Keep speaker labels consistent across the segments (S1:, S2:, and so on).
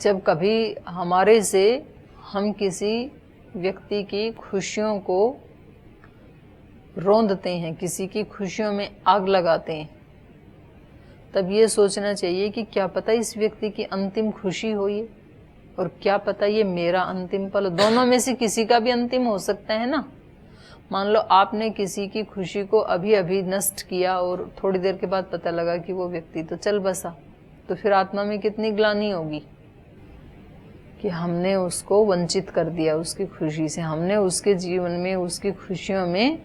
S1: जब कभी हमारे से हम किसी व्यक्ति की खुशियों को रौंदते हैं, किसी की खुशियों में आग लगाते हैं, तब ये सोचना चाहिए कि क्या पता इस व्यक्ति की अंतिम खुशी हो ये, और क्या पता ये मेरा अंतिम पल। दोनों में से किसी का भी अंतिम हो सकता है ना। मान लो आपने किसी की खुशी को अभी अभी नष्ट किया और थोड़ी देर के बाद पता लगा कि वो व्यक्ति तो चल बसा, तो फिर आत्मा में कितनी ग्लानि होगी कि हमने उसको वंचित कर दिया उसकी खुशी से, हमने उसके जीवन में उसकी खुशियों में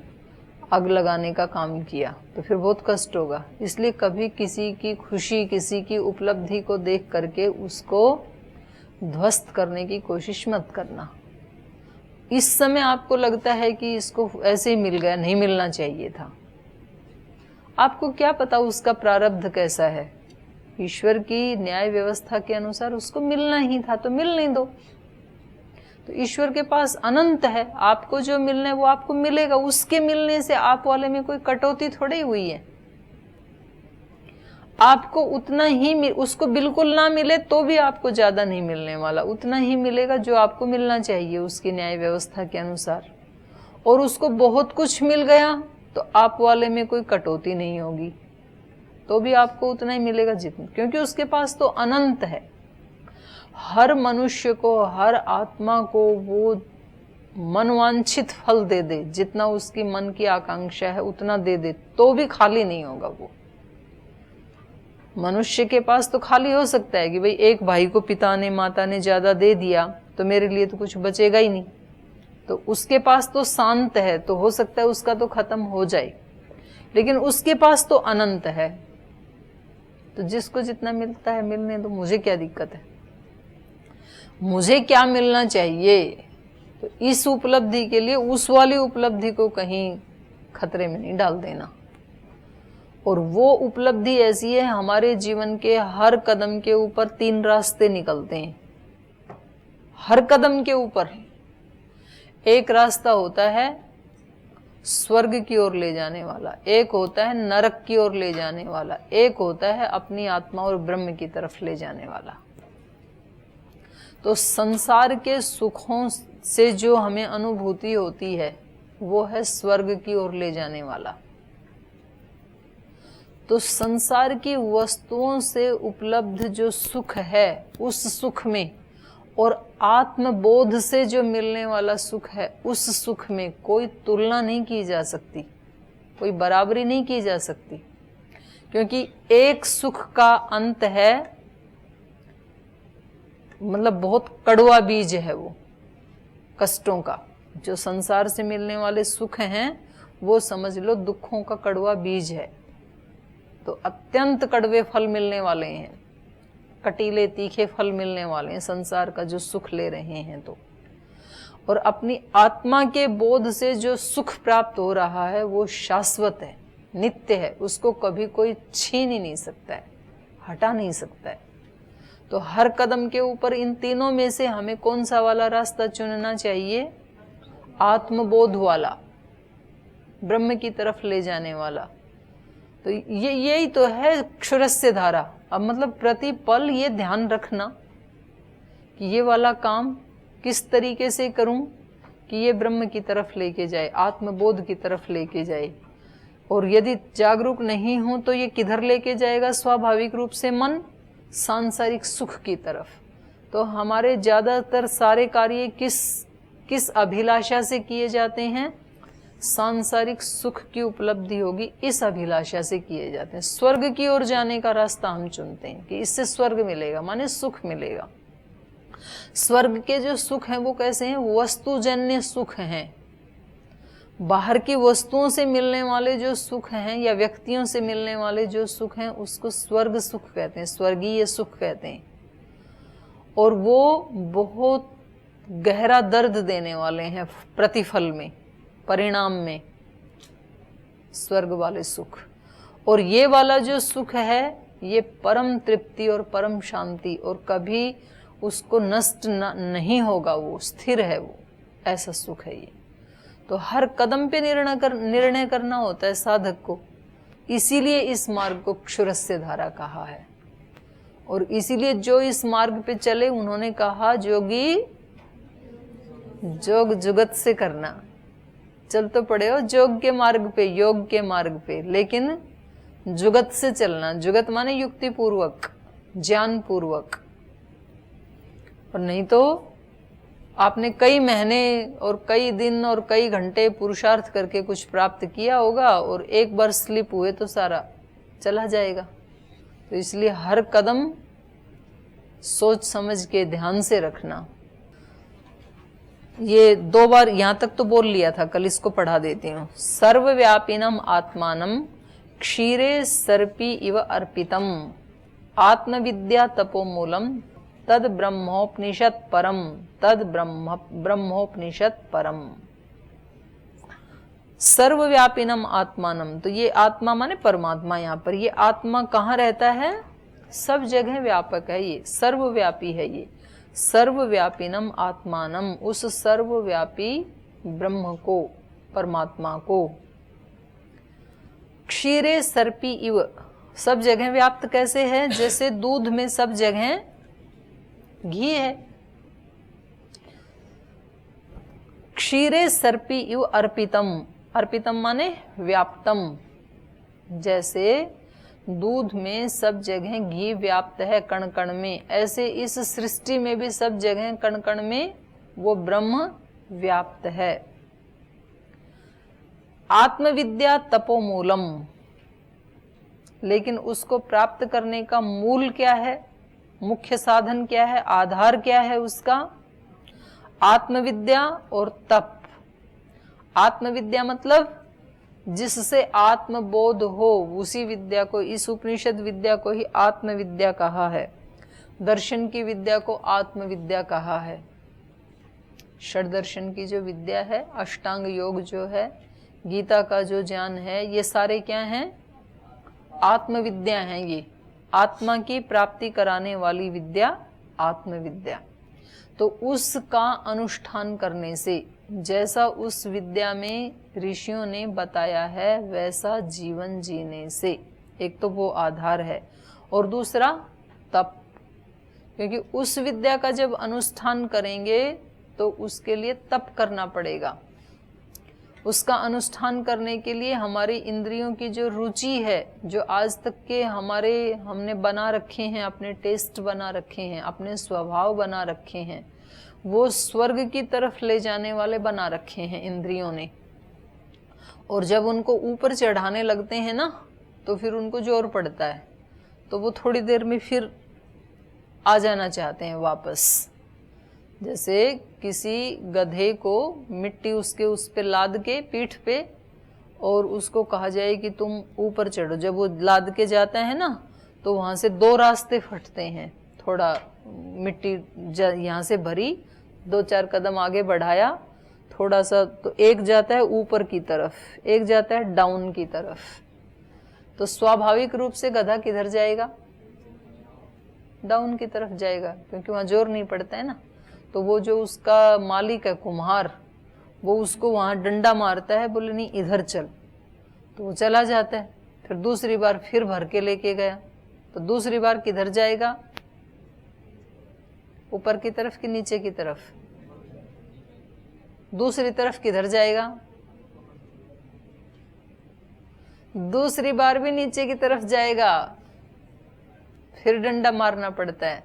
S1: आग लगाने का काम किया, तो फिर बहुत कष्ट होगा। इसलिए कभी किसी की खुशी, किसी की उपलब्धि को देख करके उसको ध्वस्त करने की कोशिश मत करना। इस समय आपको लगता है कि इसको ऐसे ही मिल गया, नहीं मिलना चाहिए था, आपको क्या पता उसका प्रारब्ध कैसा है। ईश्वर की न्याय व्यवस्था के अनुसार उसको मिलना ही था, तो मिलने दो। तो ईश्वर के पास अनंत है, आपको जो मिलना है वो आपको मिलेगा। उसके मिलने से आप वाले में कोई कटौती थोड़ी हुई है। आपको उतना ही उसको बिल्कुल ना मिले तो भी आपको ज्यादा नहीं मिलने वाला, उतना ही मिलेगा जो आपको मिलना चाहिए उसकी न्याय व्यवस्था के अनुसार। और उसको बहुत कुछ मिल गया तो आप वाले में कोई कटौती नहीं होगी, तो भी आपको उतना ही मिलेगा जितना, क्योंकि उसके पास तो अनंत है। हर मनुष्य को, हर आत्मा को वो मनवांछित फल दे दे, जितना उसकी मन की आकांक्षा है उतना दे दे, तो भी खाली नहीं होगा वो। मनुष्य के पास तो खाली हो सकता है कि भाई एक भाई को पिता ने, माता ने ज्यादा दे दिया तो मेरे लिए तो कुछ बचेगा ही नहीं, तो उसके पास तो शांत है, तो हो सकता है उसका तो खत्म हो जाए, लेकिन उसके पास तो अनंत है। तो जिसको जितना मिलता है मिलने दो, मुझे क्या दिक्कत है, मुझे क्या मिलना चाहिए। तो इस उपलब्धि के लिए उस वाली उपलब्धि को कहीं खतरे में नहीं डाल देना। और वो उपलब्धि ऐसी है, हमारे जीवन के हर कदम के ऊपर 3 रास्ते निकलते हैं। हर कदम के ऊपर एक रास्ता होता है स्वर्ग की ओर ले जाने वाला, एक होता है नरक की ओर ले जाने वाला, एक होता है अपनी आत्मा और ब्रह्म की तरफ ले जाने वाला। तो संसार के सुखों से जो हमें अनुभूति होती है वो है स्वर्ग की ओर ले जाने वाला। तो संसार की वस्तुओं से उपलब्ध जो सुख है, उस सुख में, और आत्मबोध से जो मिलने वाला सुख है, उस सुख में कोई तुलना नहीं की जा सकती, कोई बराबरी नहीं की जा सकती। क्योंकि एक सुख का अंत है, मतलब बहुत कड़वा बीज है वो कष्टों का। जो संसार से मिलने वाले सुख हैं वो समझ लो दुखों का कड़वा बीज है। तो अत्यंत कड़वे फल मिलने वाले हैं, कटीले तीखे फल मिलने वाले हैं संसार का जो सुख ले रहे हैं। तो और अपनी आत्मा के बोध से जो सुख प्राप्त हो रहा है वो शाश्वत है, नित्य है, उसको कभी कोई छीन ही नहीं सकता है, हटा नहीं सकता है। तो हर कदम के ऊपर इन तीनों में से हमें कौन सा वाला रास्ता चुनना चाहिए? आत्मबोध वाला, ब्रह्म की तरफ ले जाने वाला। तो यही तो है क्षुरस्य धारा। अब मतलब प्रतिपल ये ध्यान रखना कि ये वाला काम किस तरीके से करूं कि ये ब्रह्म की तरफ लेके जाए, आत्मबोध की तरफ लेके जाए। और यदि जागरूक नहीं हूं तो ये किधर लेके जाएगा? स्वाभाविक रूप से मन सांसारिक सुख की तरफ। तो हमारे ज्यादातर सारे कार्य किस अभिलाषा से किए जाते हैं? सांसारिक सुख की उपलब्धि होगी, इस अभिलाषा से किए जाते हैं। स्वर्ग की ओर जाने का रास्ता हम चुनते हैं कि इससे स्वर्ग मिलेगा, माने सुख मिलेगा। स्वर्ग के जो सुख हैं वो कैसे हैं? वस्तुजन्य सुख हैं। बाहर की वस्तुओं से मिलने वाले जो सुख हैं या व्यक्तियों से मिलने वाले जो सुख हैं उसको स्वर्ग सुख कहते हैं, स्वर्गीय सुख कहते हैं। और वो बहुत गहरा दर्द देने वाले हैं प्रतिफल में, परिणाम में, स्वर्ग वाले सुख। और ये वाला जो सुख है ये परम तृप्ति और परम शांति, और कभी उसको नष्ट नहीं होगा, वो स्थिर है, वो ऐसा सुख है ये। तो हर कदम पे निर्णय करना होता है साधक को, इसीलिए इस मार्ग को क्षुरस्य धारा कहा है। और इसीलिए जो इस मार्ग पे चले उन्होंने कहा जोगी जोग जुगत से करना। चल तो पड़े हो जोग के मार्ग पे, योग के मार्ग पे, लेकिन जुगत से चलना। जुगत माने युक्ति पूर्वक, ज्ञान पूर्वक। और नहीं तो आपने कई महीने और कई दिन और कई घंटे पुरुषार्थ करके कुछ प्राप्त किया होगा और एक बार स्लिप हुए तो सारा चला जाएगा। तो इसलिए हर कदम सोच समझ के ध्यान से रखना। ये 2 बार यहां तक तो बोल लिया था, कल इसको पढ़ा देती हूँ। सर्वव्यापिनम आत्मानम क्षीरे सर्पी इव अर्पितम आत्मविद्या तपोमूलम तद ब्रह्मोपनिषद परम, तद ब्रह्मोपनिषद परम। सर्वव्यापिनम आत्मानम, तो ये आत्मा माने परमात्मा। यहाँ पर ये आत्मा कहाँ रहता है? सब जगह व्यापक है, ये सर्वव्यापी है। ये सर्वव्यापिनम आत्मानम, उस सर्वव्यापी ब्रह्म को, परमात्मा को। क्षीरे सर्पी इव, सब जगह व्याप्त कैसे है? जैसे दूध में सब जगह घी है। क्षीरे सर्पी इव अर्पितम, अर्पितम माने व्याप्तम। जैसे दूध में सब जगह घी व्याप्त है कण कण में, ऐसे इस सृष्टि में भी सब जगह कण कण में वो ब्रह्म व्याप्त है। आत्मविद्या तपोमूलम, लेकिन उसको प्राप्त करने का मूल क्या है? मुख्य साधन क्या है? आधार क्या है उसका? आत्मविद्या और तप। आत्मविद्या मतलब जिससे आत्मबोध हो, उसी विद्या को, इस उपनिषद विद्या को ही आत्मविद्या कहा है। दर्शन की विद्या को आत्मविद्या कहा है। षड दर्शन की जो विद्या है, अष्टांग योग जो है, गीता का जो ज्ञान है, ये सारे क्या हैं? आत्मविद्या हैं। ये आत्मा की प्राप्ति कराने वाली विद्या आत्मविद्या। तो उसका अनुष्ठान करने से, जैसा उस विद्या में ऋषियों ने बताया है वैसा जीवन जीने से, एक तो वो आधार है, और दूसरा तप। क्योंकि उस विद्या का जब अनुष्ठान करेंगे तो उसके लिए तप करना पड़ेगा। उसका अनुष्ठान करने के लिए हमारी इंद्रियों की जो रुचि है, जो आज तक के हमने बना रखे हैं, अपने टेस्ट बना रखे हैं, अपने स्वभाव बना रखे हैं, वो स्वर्ग की तरफ ले जाने वाले बना रखे हैं इंद्रियों ने। और जब उनको ऊपर चढ़ाने लगते हैं ना, तो फिर उनको जोर पड़ता है, तो वो थोड़ी देर में फिर आ जाना चाहते हैं वापस। जैसे किसी गधे को मिट्टी उसके उस पे लाद के पीठ पे, और उसको कहा जाए कि तुम ऊपर चढ़ो, जब वो लाद के जाता है ना, तो वहां से 2 रास्ते फटते हैं। थोड़ा मिट्टी यहाँ से भरी, 2-4 कदम आगे बढ़ाया थोड़ा सा, तो एक जाता है ऊपर की तरफ, एक जाता है डाउन की तरफ। तो स्वाभाविक रूप से गधा किधर जाएगा? डाउन की तरफ जाएगा, क्योंकि वहां जोर नहीं पड़ता है ना। तो वो जो उसका मालिक है, कुम्हार, वो उसको वहां डंडा मारता है, बोले नहीं इधर चल, तो वो चला जाता है। फिर दूसरी बार फिर भर के लेके गया, तो दूसरी बार किधर जाएगा? ऊपर की तरफ कि नीचे की तरफ? दूसरी तरफ किधर जाएगा? दूसरी बार भी नीचे की तरफ जाएगा। फिर डंडा मारना पड़ता है।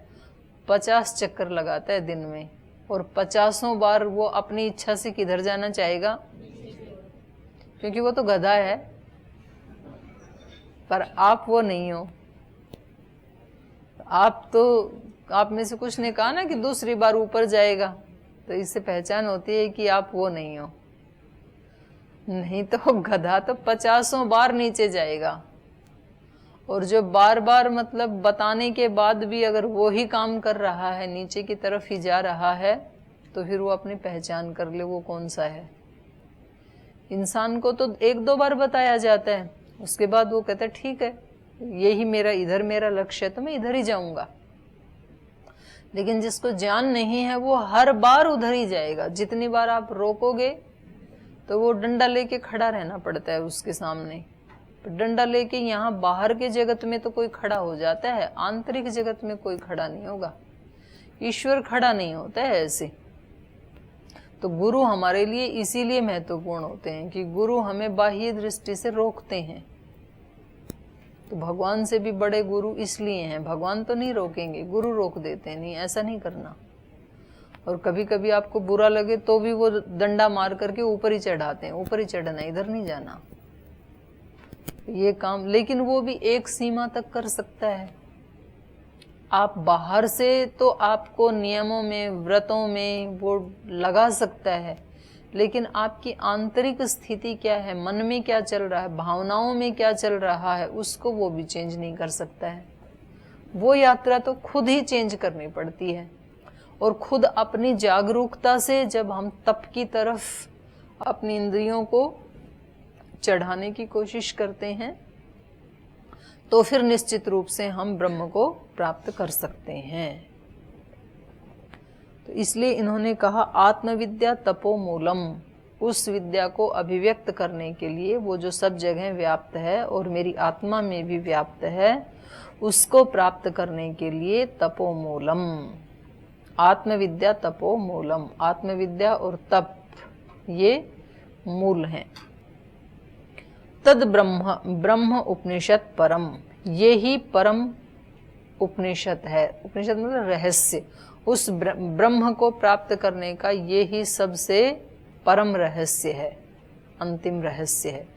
S1: 50 चक्कर लगाता है दिन में, और 50 बार वो अपनी इच्छा से किधर जाना चाहेगा? क्योंकि वो तो गधा है। पर आप वो नहीं हो। आप में से कुछ ने कहा ना कि दूसरी बार ऊपर जाएगा, तो इससे पहचान होती है कि आप वो नहीं हो। नहीं तो गधा तो 50 बार नीचे जाएगा। और जो बार बार मतलब बताने के बाद भी अगर वो ही काम कर रहा है, नीचे की तरफ ही जा रहा है, तो फिर वो अपनी पहचान कर ले वो कौन सा है। इंसान को तो 1-2 बार बताया जाता है, उसके बाद वो कहता है ठीक है, यही इधर मेरा लक्ष्य है, तो मैं इधर ही जाऊंगा। लेकिन जिसको ज्ञान नहीं है वो हर बार उधर ही जाएगा। जितनी बार आप रोकोगे तो वो डंडा लेके खड़ा रहना पड़ता है उसके सामने। डंडा लेके यहाँ बाहर के जगत में तो कोई खड़ा हो जाता है, आंतरिक जगत में कोई खड़ा नहीं होगा। ईश्वर खड़ा नहीं होता है ऐसे। तो गुरु हमारे लिए इसीलिए महत्वपूर्ण होते हैं कि गुरु हमें बाह्य दृष्टि से रोकते हैं। तो भगवान से भी बड़े गुरु इसलिए हैं, भगवान तो नहीं रोकेंगे, गुरु रोक देते हैं। नहीं, ऐसा नहीं करना। और कभी कभी आपको बुरा लगे तो भी वो डंडा मार करके ऊपर ही चढ़ाते हैं, ऊपर ही चढ़ना, इधर नहीं जाना, ये काम। लेकिन वो भी एक सीमा तक कर सकता है। आप बाहर से तो आपको नियमों में, व्रतों में वो लगा सकता है, लेकिन आपकी आंतरिक स्थिति क्या है, मन में क्या चल रहा है, भावनाओं में क्या चल रहा है, उसको वो भी चेंज नहीं कर सकता है। वो यात्रा तो खुद ही चेंज करनी पड़ती है। और खुद अपनी जागरूकता से जब हम तप की तरफ अपनी इंद्रियों को चढ़ाने की कोशिश करते हैं, तो फिर निश्चित रूप से हम ब्रह्म को प्राप्त कर सकते हैं। तो इसलिए इन्होंने कहा आत्मविद्या तपो मूलम, उस विद्या को अभिव्यक्त करने के लिए वो जो सब जगह व्याप्त है और मेरी आत्मा में भी व्याप्त है, उसको प्राप्त करने के लिए तपो मूलम, आत्मविद्या तपो मूलम। आत्मविद्या और तप ये मूल हैं। तद ब्रह्म, ब्रह्म उपनिषद परम, ये ही परम उपनिषद है। उपनिषद मतलब रहस्य। उस ब्रह्म को प्राप्त करने का ये ही सबसे परम रहस्य है, अंतिम रहस्य है।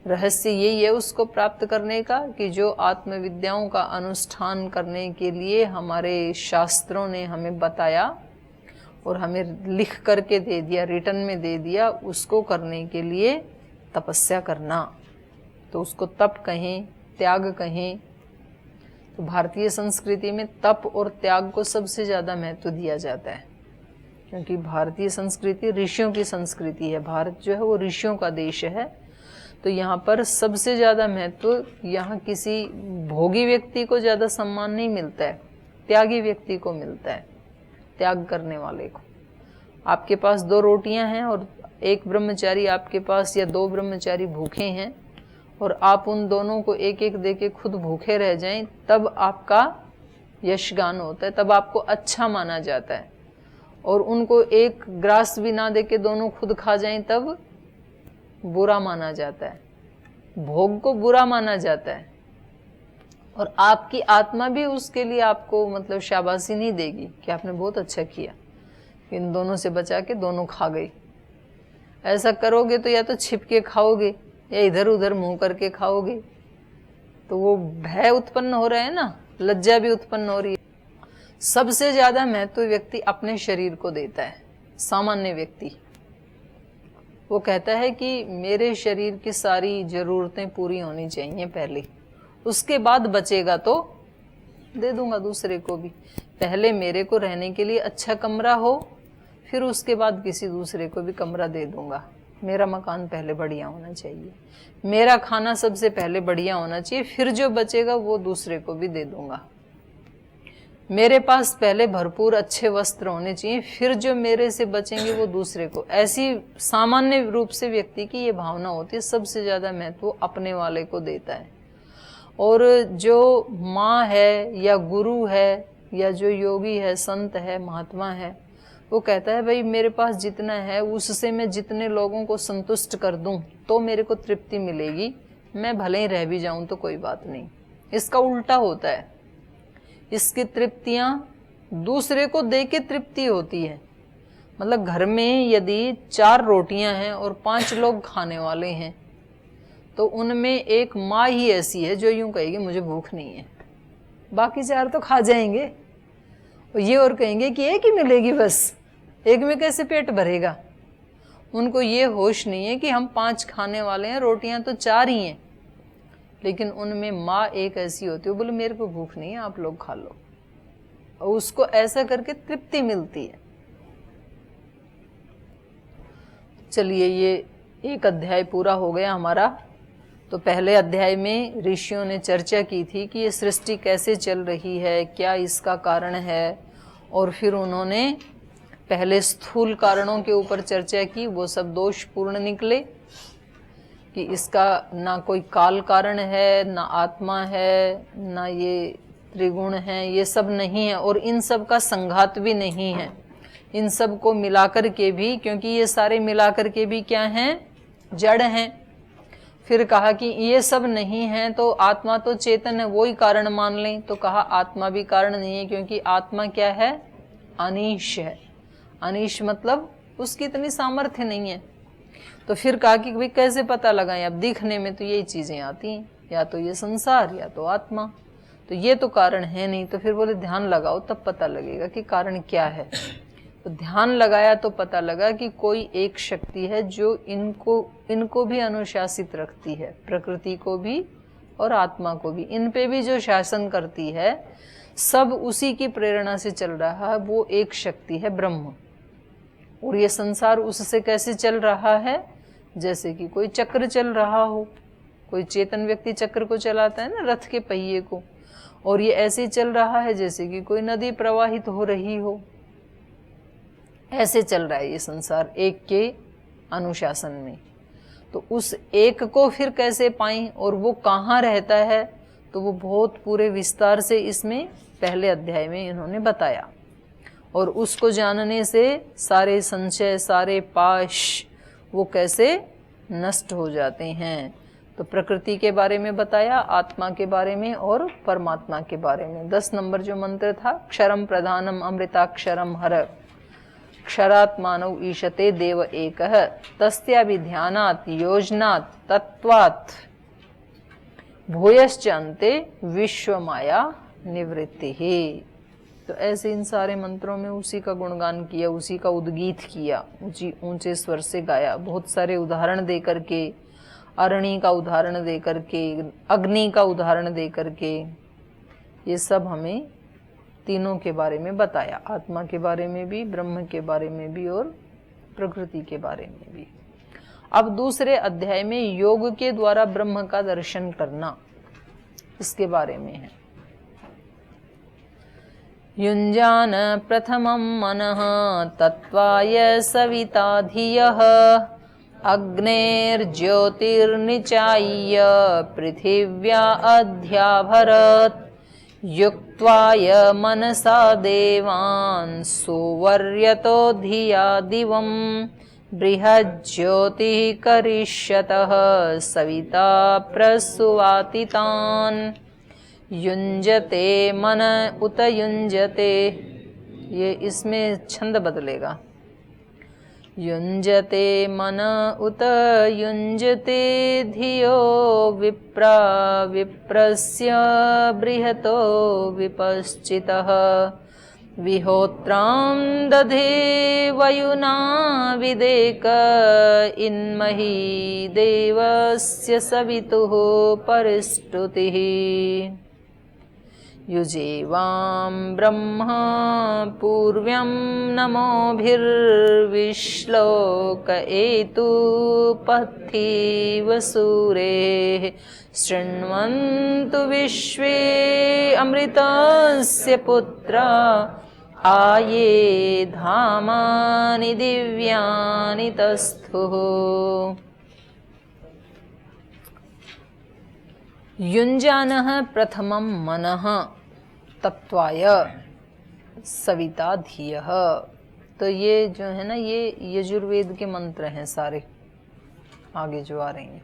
S1: रहस्य यही है उसको प्राप्त करने का कि जो आत्मविद्याओं का अनुष्ठान करने के लिए हमारे शास्त्रों ने हमें बताया और हमें लिख करके दे दिया, रिटर्न में दे दिया, उसको करने के लिए तपस्या करना। तो उसको तप कहें, त्याग कहें। तो भारतीय संस्कृति में तप और त्याग को सबसे ज़्यादा महत्व दिया जाता है, क्योंकि भारतीय संस्कृति ऋषियों की संस्कृति है। भारत जो है वो ऋषियों का देश है। तो यहाँ पर सबसे ज़्यादा महत्व, यहाँ किसी भोगी व्यक्ति को ज़्यादा सम्मान नहीं मिलता है, त्यागी व्यक्ति को मिलता है, त्याग करने वाले को। आपके पास 2 रोटियां हैं और एक ब्रह्मचारी आपके पास, या 2 ब्रह्मचारी भूखे हैं, और आप उन दोनों को एक एक दे के खुद भूखे रह जाएं, तब आपका यशगान होता है, तब आपको अच्छा माना जाता है। और उनको एक ग्रास भी ना दे के दोनों खुद खा जाएं, तब बुरा माना जाता है, भोग को बुरा माना जाता है। और आपकी आत्मा भी उसके लिए आपको मतलब शाबाशी नहीं देगी कि आपने बहुत अच्छा किया, इन दोनों से बचा के दोनों खा गई। ऐसा करोगे तो या तो छिप के खाओगे या इधर उधर मुंह करके खाओगे। तो वो भय उत्पन्न हो रहा है ना, लज्जा भी उत्पन्न हो रही है। सबसे ज्यादा महत्व व्यक्ति अपने शरीर को देता है। सामान्य व्यक्ति वो कहता है कि मेरे शरीर की सारी जरूरतें पूरी होनी चाहिए पहले, उसके बाद बचेगा तो दे दूंगा दूसरे को भी। पहले मेरे को रहने के लिए अच्छा कमरा हो, फिर उसके बाद किसी दूसरे को भी कमरा दे दूंगा। मेरा मकान पहले बढ़िया होना चाहिए, मेरा खाना सबसे पहले बढ़िया होना चाहिए, फिर जो बचेगा वो दूसरे को भी दे दूंगा। मेरे पास पहले भरपूर अच्छे वस्त्र होने चाहिए, फिर जो मेरे से बचेंगे वो दूसरे को। ऐसी सामान्य रूप से व्यक्ति की ये भावना होती है। सबसे ज्यादा महत्व अपने वाले को देता है। और जो माँ है या गुरु है या जो योगी है, संत है, महात्मा है, वो कहता है भाई मेरे पास जितना है उससे मैं जितने लोगों को संतुष्ट कर दूं तो मेरे को तृप्ति मिलेगी, मैं भले ही रह भी जाऊं तो कोई बात नहीं। इसका उल्टा होता है, इसकी तृप्तियां दूसरे को दे के तृप्ति होती है। मतलब घर में यदि 4 रोटियां हैं और 5 लोग खाने वाले हैं, तो उनमें एक माँ ही ऐसी है जो यूं कहेगी मुझे भूख नहीं है, बाकी 4 तो खा जाएंगे। और ये और कहेंगे कि एक ही मिलेगी, बस एक में कैसे पेट भरेगा। उनको ये होश नहीं है कि हम 5 खाने वाले हैं, रोटियां तो 4 ही हैं, लेकिन उनमें माँ एक ऐसी होती है, वो बोले मेरे को भूख नहीं है, आप लोग खा लो, और उसको ऐसा करके तृप्ति मिलती है। चलिए, ये एक अध्याय पूरा हो गया हमारा। तो पहले अध्याय में ऋषियों ने चर्चा की थी कि ये सृष्टि कैसे चल रही है, क्या इसका कारण है, और फिर उन्होंने पहले स्थूल कारणों के ऊपर चर्चा की, वो सब दोषपूर्ण निकले, कि इसका ना कोई काल कारण है, ना आत्मा है, ना ये त्रिगुण है, ये सब नहीं है, और इन सब का संघात भी नहीं है। इन सब को मिलाकर के भी, क्योंकि ये सारे मिलाकर के भी क्या हैं, जड़ हैं। फिर कहा कि ये सब नहीं है तो आत्मा तो चेतन है, वो ही कारण मान लें। तो कहा आत्मा भी कारण नहीं है, क्योंकि आत्मा क्या है, अनीश है। अनीश मतलब उसकी इतनी सामर्थ्य नहीं है। तो फिर कहा कि भाई कैसे पता लगाएं, अब दिखने में तो यही चीजें आती हैं, या तो ये संसार या तो आत्मा, तो ये तो कारण है नहीं। तो फिर बोले ध्यान लगाओ तब पता लगेगा कि कारण क्या है। तो ध्यान लगाया तो पता लगा कि कोई एक शक्ति है जो इनको भी अनुशासित रखती है, प्रकृति को भी और आत्मा को भी, इन पे भी जो शासन करती है, सब उसी की प्रेरणा से चल रहा है। वो एक शक्ति है ब्रह्म। और ये संसार उससे कैसे चल रहा है, जैसे कि कोई चक्र चल रहा हो। कोई चेतन व्यक्ति चक्र को चलाता है ना, रथ के पहिए को, और ये ऐसे ही चल रहा है जैसे कि कोई नदी प्रवाहित हो रही हो। ऐसे चल रहा है ये संसार एक के अनुशासन में। तो उस एक को फिर कैसे पाएं और वो कहाँ रहता है, तो वो बहुत पूरे विस्तार से इसमें पहले अध्याय में इन्होंने बताया। और उसको जानने से सारे संशय, सारे पाश वो कैसे नष्ट हो जाते हैं। तो प्रकृति के बारे में बताया, आत्मा के बारे में और परमात्मा के बारे में। 10 नंबर जो मंत्र था, क्षरम प्रधानम अमृताक्षरम हर क्षरात्मानौ ईशते देव एकः तस्याभिध्यानात् योजनात् तत्वात् भूयश्च अन्ते विश्व माया निवृत्तिः। तो ऐसे इन सारे मंत्रों में उसी का गुणगान किया, उसी का उद्गीत किया, ऊंचे स्वर से गाया। बहुत सारे उदाहरण दे करके, अरणि का उदाहरण दे करके, अग्नि का उदाहरण दे करके, ये सब हमें तीनों के बारे में बताया। आत्मा के बारे में भी, ब्रह्म के बारे में भी और प्रकृति के बारे में भी। अब दूसरे अध्याय में योग के द्वारा ब्रह्म का दर्शन करना, इसके बारे में है। युञ्जान प्रथमं मनः तत्त्वाय सविता धियः अग्नेर्ज्योतिर्निचाय्य पृथिव्या अध्याभरत् युक्त्वाय मनसा देवान् सुवर्यतो धिया दिवं बृहज्योतिः करिष्यतः सविता प्रसुवातितान् युञ्जते मन उत युञ्जते, ये इसमें छंद बदलेगा। युञ्जते मन उत युञ्जते धियो विप्रा विप्रस्य बृहतो विपश्चितः विहोत्रां दधे वयुना विदेक इन्मही देवस्य सवितुः परिष्टुतिः युजेवां ब्रह्मा पूर्व्यं नमोभिर्विश्लोक एतु पथिव सूरेः शृण्वन्तु विश्वे अमृतस्य पुत्रा आये धामानि दिव्यानि तस्थुः। युञ्जानः प्रथमं मनः तत्त्वाय सविता धियः। तो ये जो है ना, ये यजुर्वेद के मंत्र हैं सारे, आगे जो आ रहे हैं।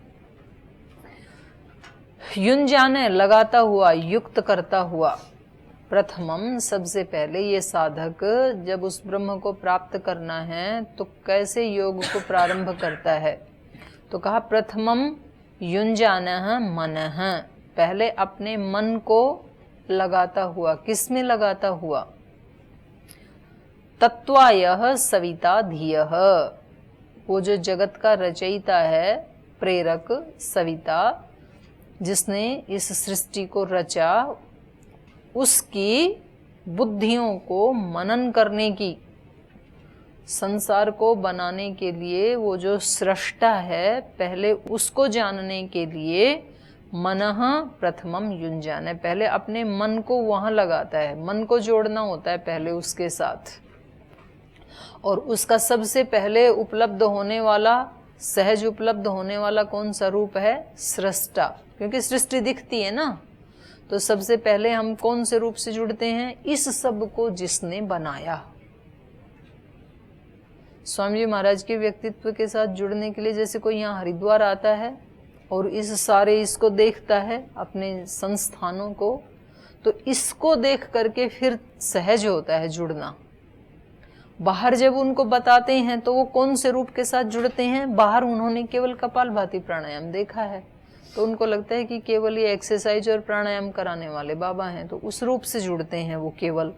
S1: युञ्जान लगाता हुआ, युक्त करता हुआ। प्रथमम सबसे पहले, ये साधक जब उस ब्रह्म को प्राप्त करना है तो कैसे योग को प्रारंभ करता है, तो कहा प्रथमम युञ्जानः मनः, पहले अपने मन को लगाता हुआ। किसमें लगाता हुआ? तत्त्वायः सविता धियः, वो जो जगत का रचयिता है, प्रेरक, सविता, जिसने इस सृष्टि को रचा, उसकी बुद्धियों को मनन करने की, संसार को बनाने के लिए वो जो सृष्टा है, पहले उसको जानने के लिए मनः प्रथमम युञ्जान, पहले अपने मन को वहां लगाता है। मन को जोड़ना होता है पहले उसके साथ, और उसका सबसे पहले उपलब्ध होने वाला सहज उपलब्ध होने वाला कौन सा रूप है? सृष्टा, क्योंकि सृष्टि दिखती है ना। तो सबसे पहले हम कौन से रूप से जुड़ते हैं? इस सब को जिसने बनाया। स्वामी जी महाराज के व्यक्तित्व के साथ जुड़ने के लिए जैसे कोई यहाँ हरिद्वार आता है और इस सारे इसको देखता है अपने संस्थानों को, तो इसको देख करके फिर सहज होता है जुड़ना। बाहर जब उनको बताते हैं तो वो कौन से रूप के साथ जुड़ते हैं? बाहर उन्होंने केवल कपालभाति प्राणायाम देखा है तो उनको लगता है कि केवल ये एक्सरसाइज और प्राणायाम कराने वाले बाबा हैं, तो उस रूप से जुड़ते हैं वो केवल।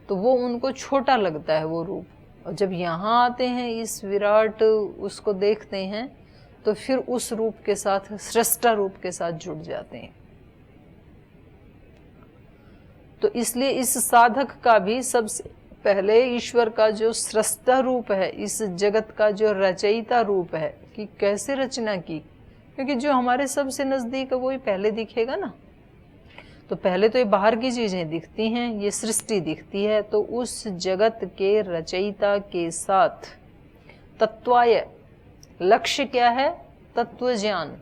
S1: तो वो उनको छोटा लगता है वो रूप। और जब यहाँ आते हैं इस विराट उसको देखते हैं तो फिर उस रूप के साथ, सृष्टा रूप के साथ जुड़ जाते हैं। तो इसलिए इस साधक का भी सबसे पहले ईश्वर का जो सृष्टा रूप है, इस जगत का जो रचयिता रूप है कि कैसे रचना की, क्योंकि जो हमारे सबसे नजदीक है वही पहले दिखेगा ना। तो पहले तो ये बाहर की चीजें दिखती हैं, ये सृष्टि दिखती है, तो उस जगत के रचयिता के साथ तत्वाय, लक्ष्य क्या है? तत्व ज्ञान,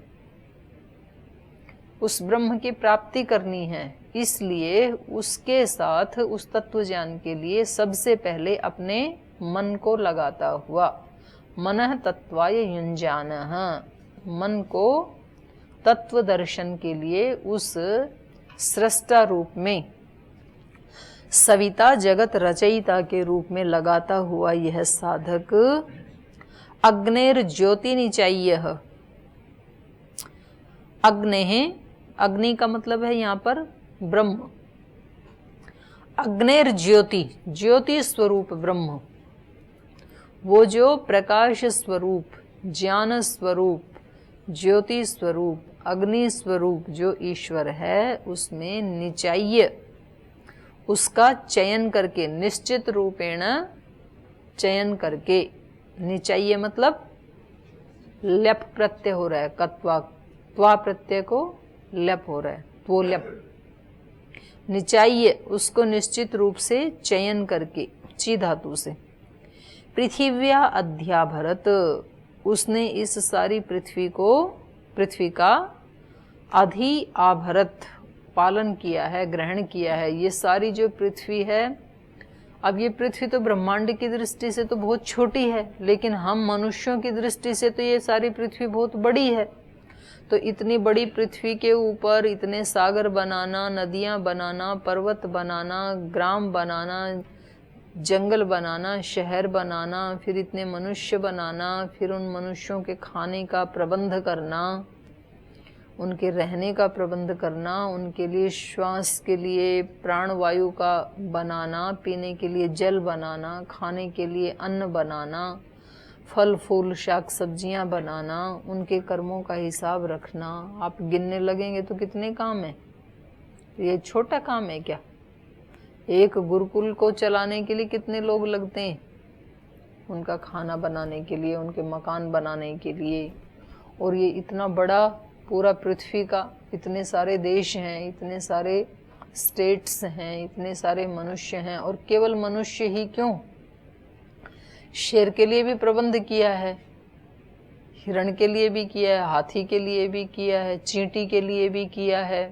S1: उस ब्रह्म की प्राप्ति करनी है। इसलिए उसके साथ, उस तत्व ज्ञान के लिए सबसे पहले अपने मन को लगाता हुआ, मनः तत्वाय युञ्जानः, मन को तत्व दर्शन के लिए उस सृष्टा रूप में, सविता जगत रचयिता के रूप में लगाता हुआ यह साधक अग्नेर ज्योति निचाय्यः। अग्नेः, अग्नि का मतलब है यहाँ पर ब्रह्म। अग्नेर ज्योति, ज्योति स्वरूप ब्रह्म, वो जो प्रकाश स्वरूप, ज्ञान स्वरूप, ज्योति स्वरूप, अग्नि स्वरूप जो ईश्वर है, उसमें निचाय्य, उसका चयन करके, निश्चित रूपेण चयन करके, निचाय्य मतलब ल्यप प्रत्यय हो रहा है, कत्वा, त्वा प्रत्यय को ल्यप हो रहा है, तो ल्यप, निचाय्य उसको निश्चित रूप से चयन करके, ची धातु से। पृथिव्या अध्याभरत, उसने इस सारी पृथ्वी को, पृथ्वी का अधि आभरत, पालन किया है, ग्रहण किया है। ये सारी जो पृथ्वी है, अब ये पृथ्वी तो ब्रह्मांड की दृष्टि से तो बहुत छोटी है, लेकिन हम मनुष्यों की दृष्टि से तो ये सारी पृथ्वी बहुत बड़ी है। तो इतनी बड़ी पृथ्वी के ऊपर इतने सागर बनाना, नदियाँ बनाना, पर्वत बनाना, ग्राम बनाना, जंगल बनाना, शहर बनाना, फिर इतने मनुष्य बनाना, फिर उन मनुष्यों के खाने का प्रबंध करना, उनके रहने का प्रबंध करना, उनके लिए श्वास के लिए प्राणवायु का बनाना, पीने के लिए जल बनाना, खाने के लिए अन्न बनाना, फल फूल शाक सब्जियां बनाना, उनके कर्मों का हिसाब रखना। आप गिनने लगेंगे तो कितने काम है। ये छोटा काम है क्या? एक गुरुकुल को चलाने के लिए कितने लोग लगते हैं, उनका खाना बनाने के लिए, उनके मकान बनाने के लिए। और ये इतना बड़ा पूरा पृथ्वी का, इतने सारे देश हैं, इतने सारे स्टेट्स हैं, इतने सारे मनुष्य हैं। और केवल मनुष्य ही क्यों, शेर के लिए भी प्रबंध किया है, हिरण के लिए भी किया है, हाथी के लिए भी किया है, चींटी के लिए भी किया है,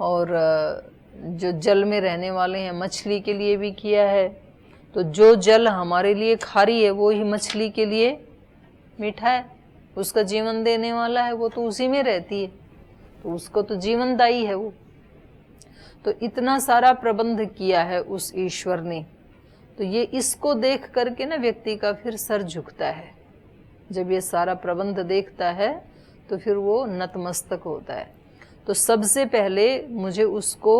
S1: और जो जल में रहने वाले हैं मछली के लिए भी किया है। तो जो जल हमारे लिए खारी है वो ही मछली के लिए मीठा है, उसका जीवन देने वाला है, वो तो उसी में रहती है, तो उसको तो जीवनदायी है वो। तो इतना सारा प्रबंध किया है उस ईश्वर ने। तो ये इसको देख करके ना व्यक्ति का फिर सर झुकता है। जब ये सारा प्रबंध देखता है तो फिर वो नतमस्तक होता है। तो सबसे पहले मुझे उसको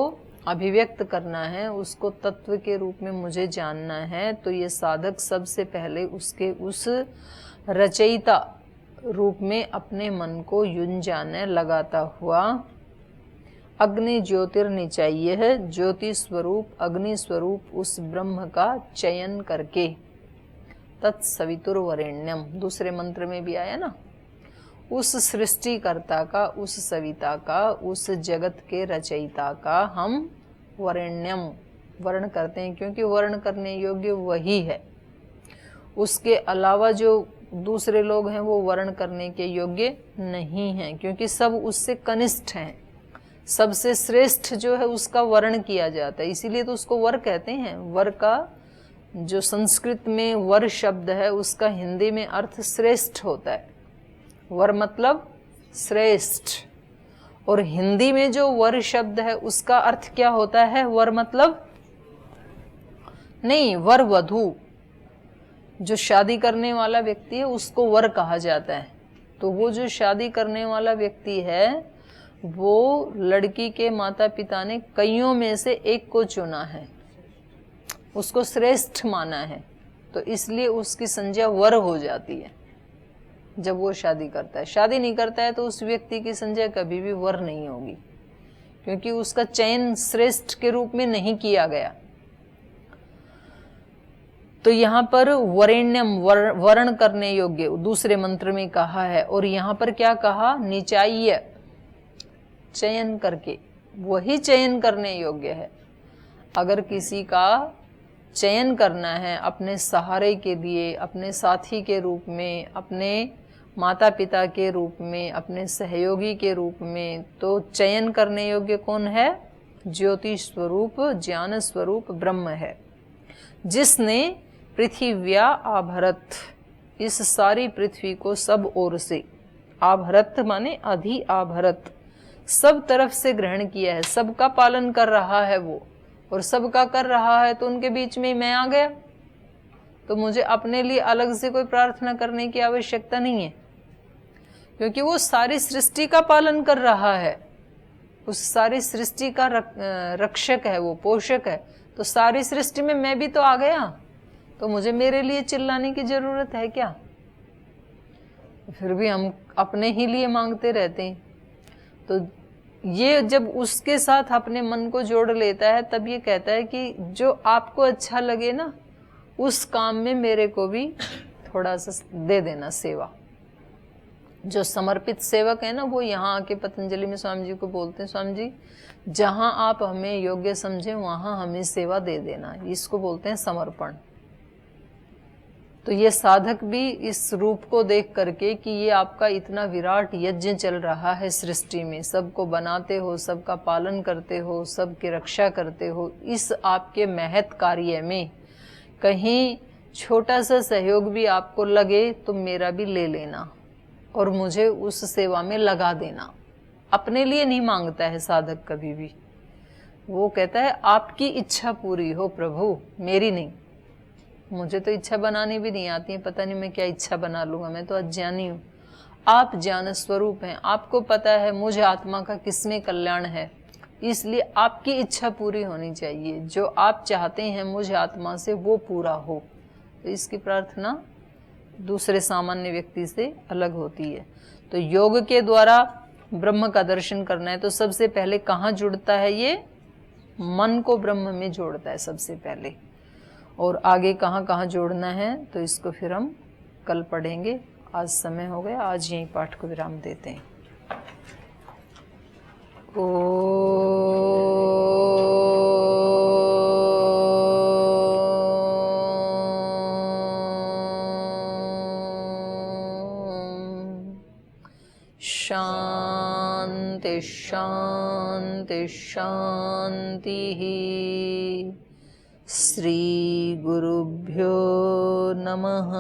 S1: अभिव्यक्त करना है, उसको तत्व के रूप में मुझे जानना है। तो ये साधक सबसे पहले उसके उस रचयिता रूप में अपने मन को युंजाने लगाता हुआ अग्नि ज्योतिर्निचाय्य है, ज्योति स्वरूप, अग्नि स्वरूप उस ब्रह्म का चयन करके, तत्सवितुर्वरेण्यम दूसरे मंत्र में भी आया ना, उस सृष्टिकर्ता का, उस सविता का, उस जगत के रचयिता का हम वरेण्यम वर्ण करते हैं, क्योंकि वर्ण करने योग्य वही है। उसके अलावा जो दूसरे लोग हैं वो वर्ण करने के योग्य नहीं हैं, क्योंकि सब उससे कनिष्ठ हैं। सबसे श्रेष्ठ जो है उसका वर्ण किया जाता है, इसीलिए तो उसको वर कहते हैं। वर का जो संस्कृत में वर शब्द है उसका हिंदी में अर्थ श्रेष्ठ होता है। वर मतलब श्रेष्ठ। और हिंदी में जो वर शब्द है उसका अर्थ क्या होता है? वर मतलब नहीं, वर वधू, जो शादी करने वाला व्यक्ति है उसको वर कहा जाता है। तो वो जो शादी करने वाला व्यक्ति है वो लड़की के माता पिता ने कईयों में से एक को चुना है, उसको श्रेष्ठ माना है, तो इसलिए उसकी संज्ञा वर हो जाती है जब वो शादी करता है। शादी नहीं करता है तो उस व्यक्ति की संज्ञा कभी भी वर नहीं होगी, क्योंकि उसका चयन श्रेष्ठ के रूप में नहीं किया गया। तो यहाँ पर वरेण्यम वर्ण करने योग्य दूसरे मंत्र में कहा है, और यहाँ पर क्या कहा? निचाय्य, चयन करके, वही चयन करने योग्य है। अगर किसी का चयन करना है अपने सहारे के लिए, अपने साथी के रूप में, अपने माता पिता के रूप में, अपने सहयोगी के रूप में, तो चयन करने योग्य कौन है? ज्योति स्वरूप, ज्ञान स्वरूप ब्रह्म है, जिसने पृथिव्या आभरत, इस सारी पृथ्वी को सब ओर से, आभरत माने अधि आभरत, सब तरफ से ग्रहण किया है, सबका पालन कर रहा है वो, और सबका कर रहा है तो उनके बीच में मैं आ गया, तो मुझे अपने लिए अलग से कोई प्रार्थना करने की आवश्यकता नहीं है, क्योंकि वो सारी सृष्टि का पालन कर रहा है, उस सारी सृष्टि का रक्षक है, वो पोषक है। तो सारी सृष्टि में मैं भी तो आ गया, तो मुझे मेरे लिए चिल्लाने की जरूरत है क्या? फिर भी हम अपने ही लिए मांगते रहते हैं। तो ये जब उसके साथ अपने मन को जोड़ लेता है तब ये कहता है कि जो आपको अच्छा लगे ना उस काम में मेरे को भी थोड़ा सा दे देना सेवा। जो समर्पित सेवक है ना वो यहाँ आके पतंजलि में स्वामी जी को बोलते हैं, स्वामी जी जहाँ आप हमें योग्य समझे वहाँ हमें सेवा दे देना, इसको बोलते हैं समर्पण। तो ये साधक भी इस रूप को देख करके कि ये आपका इतना विराट यज्ञ चल रहा है सृष्टि में, सबको बनाते हो, सबका पालन करते हो, सबकी रक्षा करते हो, इस आपके महत् कार्य में कहीं छोटा सा सहयोग भी आपको लगे तो मेरा भी ले लेना और मुझे उस सेवा में लगा देना। अपने लिए नहीं मांगता है साधक कभी भी, वो कहता है आपकी इच्छा पूरी हो प्रभु, मेरी नहीं। मुझे तो इच्छा बनानी भी नहीं आती है, पता नहीं मैं क्या इच्छा बना लूंगा, मैं तो अज्ञानी हूँ। आप ज्ञान स्वरूप हैं, आपको पता है मुझे आत्मा का किसमें कल्याण है, इसलिए आपकी इच्छा पूरी होनी चाहिए, जो आप चाहते हैं मुझे आत्मा से वो पूरा हो। तो इसकी प्रार्थना दूसरे सामान्य व्यक्ति से अलग होती है। तो योग के द्वारा ब्रह्म का दर्शन करना है तो सबसे पहले कहाँ जुड़ता है? ये मन को ब्रह्म में जोड़ता है सबसे पहले, और आगे कहाँ कहाँ जोड़ना है तो इसको फिर हम कल पढ़ेंगे। आज समय हो गया, आज यहीं पाठ को विराम देते हैं। शांति शांति शांति। श्री गुरुभ्यो नमः।